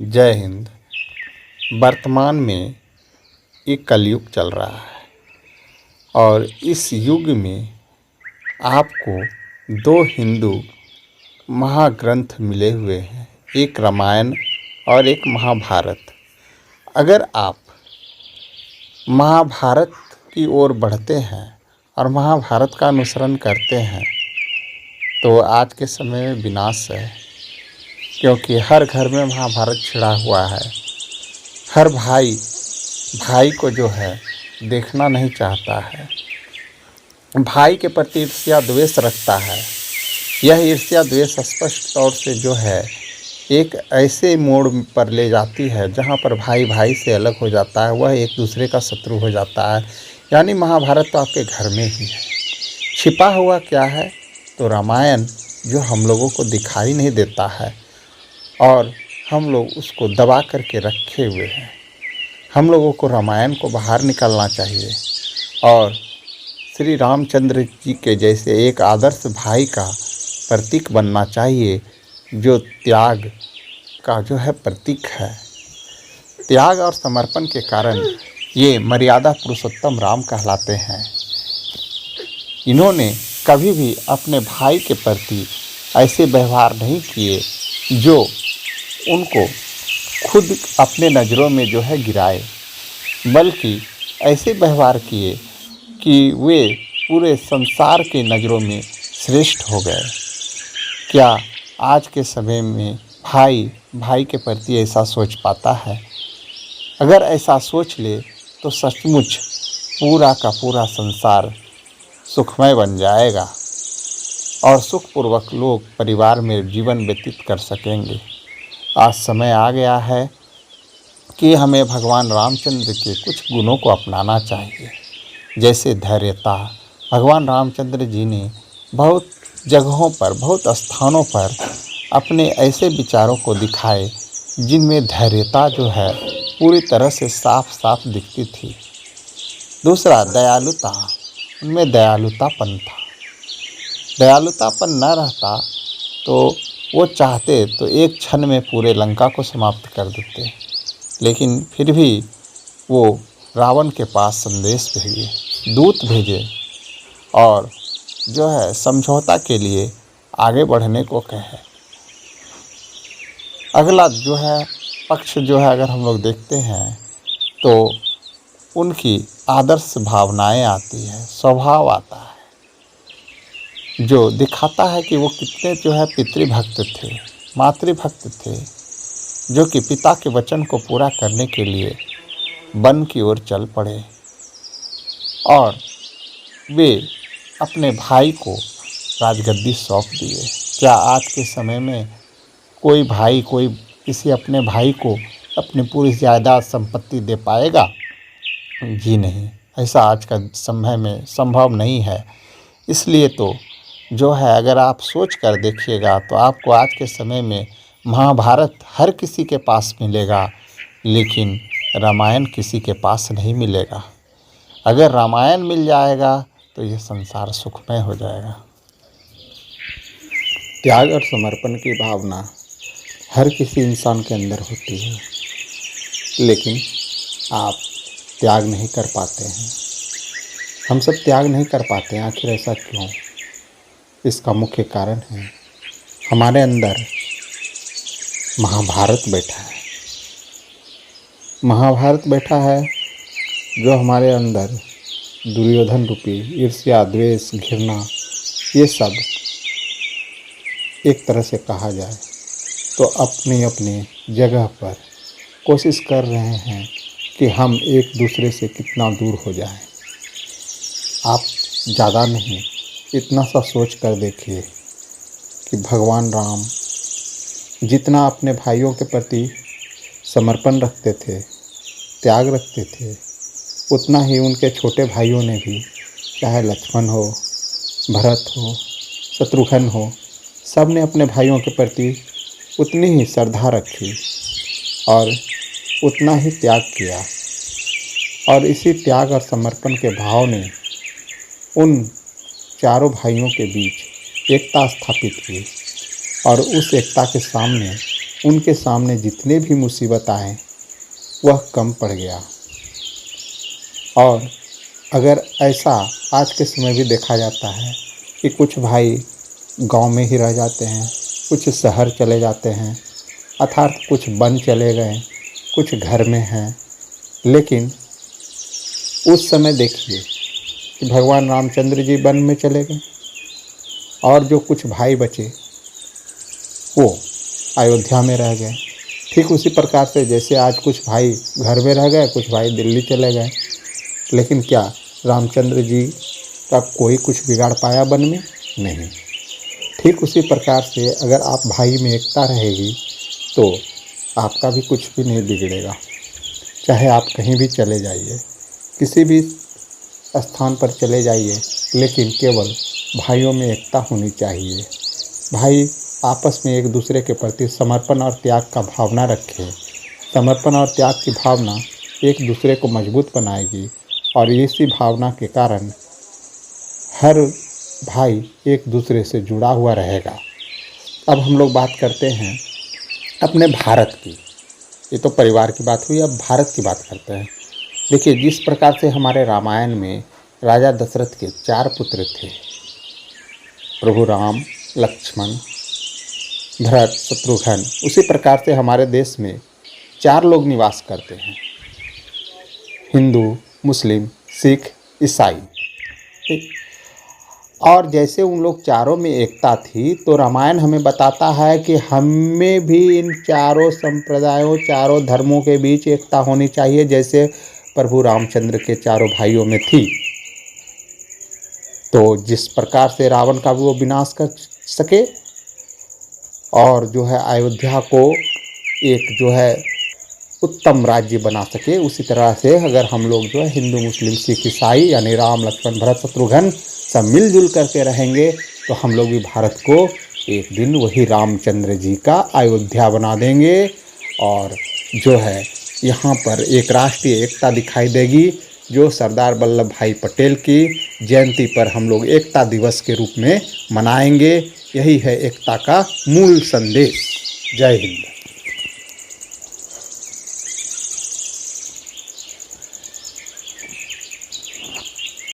जय हिंद। वर्तमान में एक कलयुग चल रहा है और इस युग में आपको दो हिंदू महाग्रंथ मिले हुए हैं, एक रामायण और एक महाभारत। अगर आप महाभारत की ओर बढ़ते हैं और महाभारत का अनुसरण करते हैं तो आज के समय में विनाश है, क्योंकि हर घर में महाभारत छिड़ा हुआ है। हर भाई भाई को जो है देखना नहीं चाहता है, भाई के प्रति ईर्ष्या द्वेष रखता है। यह ईर्ष्या द्वेष स्पष्ट तौर से जो है एक ऐसे मोड़ पर ले जाती है जहाँ पर भाई भाई से अलग हो जाता है, वह एक दूसरे का शत्रु हो जाता है। यानी महाभारत तो आपके घर में ही है। छिपा हुआ क्या है? तो रामायण जो हम लोगों को दिखाई नहीं देता है और हम लोग उसको दबा करके रखे हुए हैं। हम लोगों को रामायण को बाहर निकालना चाहिए और श्री रामचंद्र जी के जैसे एक आदर्श भाई का प्रतीक बनना चाहिए, जो त्याग का जो है प्रतीक है। त्याग और समर्पण के कारण ये मर्यादा पुरुषोत्तम राम कहलाते हैं। इन्होंने कभी भी अपने भाई के प्रति ऐसे व्यवहार नहीं किए जो उनको खुद अपने नज़रों में जो है गिराए, बल्कि ऐसे व्यवहार किए कि वे पूरे संसार के नज़रों में श्रेष्ठ हो गए। क्या आज के समय में भाई भाई के प्रति ऐसा सोच पाता है? अगर ऐसा सोच ले तो सचमुच पूरा का पूरा संसार सुखमय बन जाएगा और सुखपूर्वक लोग परिवार में जीवन व्यतीत कर सकेंगे। आज समय आ गया है कि हमें भगवान रामचंद्र के कुछ गुणों को अपनाना चाहिए, जैसे धैर्यता। भगवान रामचंद्र जी ने बहुत जगहों पर, बहुत स्थानों पर अपने ऐसे विचारों को दिखाए जिनमें धैर्यता जो है पूरी तरह से साफ साफ दिखती थी। दूसरा, दयालुता। उनमें दयालुतापन था। दयालुतापन न रहता तो वो चाहते तो एक क्षण में पूरे लंका को समाप्त कर देते, लेकिन फिर भी वो रावण के पास संदेश भेजे, दूत भेजे और जो है समझौता के लिए आगे बढ़ने को कहे। अगला जो है पक्ष जो है अगर हम लोग देखते हैं तो उनकी आदर्श भावनाएं आती है, स्वभाव आता है जो दिखाता है कि वो कितने जो है पितृभक्त थे, मातृभक्त थे, जो कि पिता के वचन को पूरा करने के लिए वन की ओर चल पड़े और वे अपने भाई को राजगद्दी सौंप दिए। क्या आज के समय में कोई भाई कोई किसी अपने भाई को अपनी पूरी जायदाद संपत्ति दे पाएगा? जी नहीं, ऐसा आज का समय में संभव नहीं है। इसलिए तो जो है अगर आप सोच कर देखिएगा तो आपको आज के समय में महाभारत हर किसी के पास मिलेगा, लेकिन रामायण किसी के पास नहीं मिलेगा। अगर रामायण मिल जाएगा तो यह संसार सुखमय हो जाएगा। त्याग और समर्पण की भावना हर किसी इंसान के अंदर होती है, लेकिन आप त्याग नहीं कर पाते हैं। हम सब त्याग नहीं कर पाते हैं। आखिर ऐसा क्यों? इसका मुख्य कारण है हमारे अंदर महाभारत बैठा है। महाभारत बैठा है जो हमारे अंदर दुर्योधन रूपी ईर्ष्या, द्वेष, घृणा, ये सब एक तरह से कहा जाए तो अपनी अपनी जगह पर कोशिश कर रहे हैं कि हम एक दूसरे से कितना दूर हो जाएं। आप ज़्यादा नहीं, इतना सा सोच कर देखिए कि भगवान राम जितना अपने भाइयों के प्रति समर्पण रखते थे, त्याग रखते थे, उतना ही उनके छोटे भाइयों ने भी, चाहे लक्ष्मण हो, भरत हो, शत्रुघ्न हो, सब ने अपने भाइयों के प्रति उतनी ही श्रद्धा रखी और उतना ही त्याग किया। और इसी त्याग और समर्पण के भाव ने उन चारों भाइयों के बीच एकता स्थापित की और उस एकता के सामने उनके सामने जितने भी मुसीबत आए वह कम पड़ गया। और अगर ऐसा आज के समय भी देखा जाता है कि कुछ भाई गांव में ही रह जाते हैं, कुछ शहर चले जाते हैं, अर्थात कुछ वन चले गए, कुछ घर में हैं, लेकिन उस समय देखिए कि भगवान रामचंद्र जी वन में चले गए और जो कुछ भाई बचे वो अयोध्या में रह गए। ठीक उसी प्रकार से जैसे आज कुछ भाई घर में रह गए, कुछ भाई दिल्ली चले गए, लेकिन क्या रामचंद्र जी का कोई कुछ बिगाड़ पाया वन में? नहीं। ठीक उसी प्रकार से अगर आप भाई में एकता रहेगी तो आपका भी कुछ भी नहीं बिगड़ेगा। चाहे आप कहीं भी चले जाइए, किसी भी स्थान पर चले जाइए, लेकिन केवल भाइयों में एकता होनी चाहिए। भाई आपस में एक दूसरे के प्रति समर्पण और त्याग का भावना रखें। समर्पण और त्याग की भावना एक दूसरे को मजबूत बनाएगी और इसी भावना के कारण हर भाई एक दूसरे से जुड़ा हुआ रहेगा। अब हम लोग बात करते हैं अपने भारत की। ये तो परिवार की बात हुई, अब भारत की बात करते हैं। देखिए, जिस प्रकार से हमारे रामायण में राजा दशरथ के 4 पुत्र थे, प्रभु राम, लक्ष्मण, भरत, शत्रुघ्न, उसी प्रकार से हमारे देश में 4 लोग निवास करते हैं, हिंदू, मुस्लिम, सिख, ईसाई। ठीक। और जैसे उन लोग चारों में एकता थी, तो रामायण हमें बताता है कि हमें भी इन चारों संप्रदायों, चारों धर्मों के बीच एकता होनी चाहिए, जैसे प्रभु रामचंद्र के चारों भाइयों में थी। तो जिस प्रकार से रावण का भी वो विनाश कर सके और जो है अयोध्या को एक जो है उत्तम राज्य बना सके, उसी तरह से अगर हम लोग जो है हिंदू, मुस्लिम, सिख, ईसाई यानी राम, लक्ष्मण, भरत, शत्रुघ्न सब मिलजुल करके रहेंगे तो हम लोग भी भारत को एक दिन वही रामचंद्र जी का अयोध्या बना देंगे और जो है यहाँ पर एक राष्ट्रीय एकता दिखाई देगी, जो सरदार वल्लभ भाई पटेल की जयंती पर हम लोग एकता दिवस के रूप में मनाएंगे। यही है एकता का मूल संदेश। जय हिंद।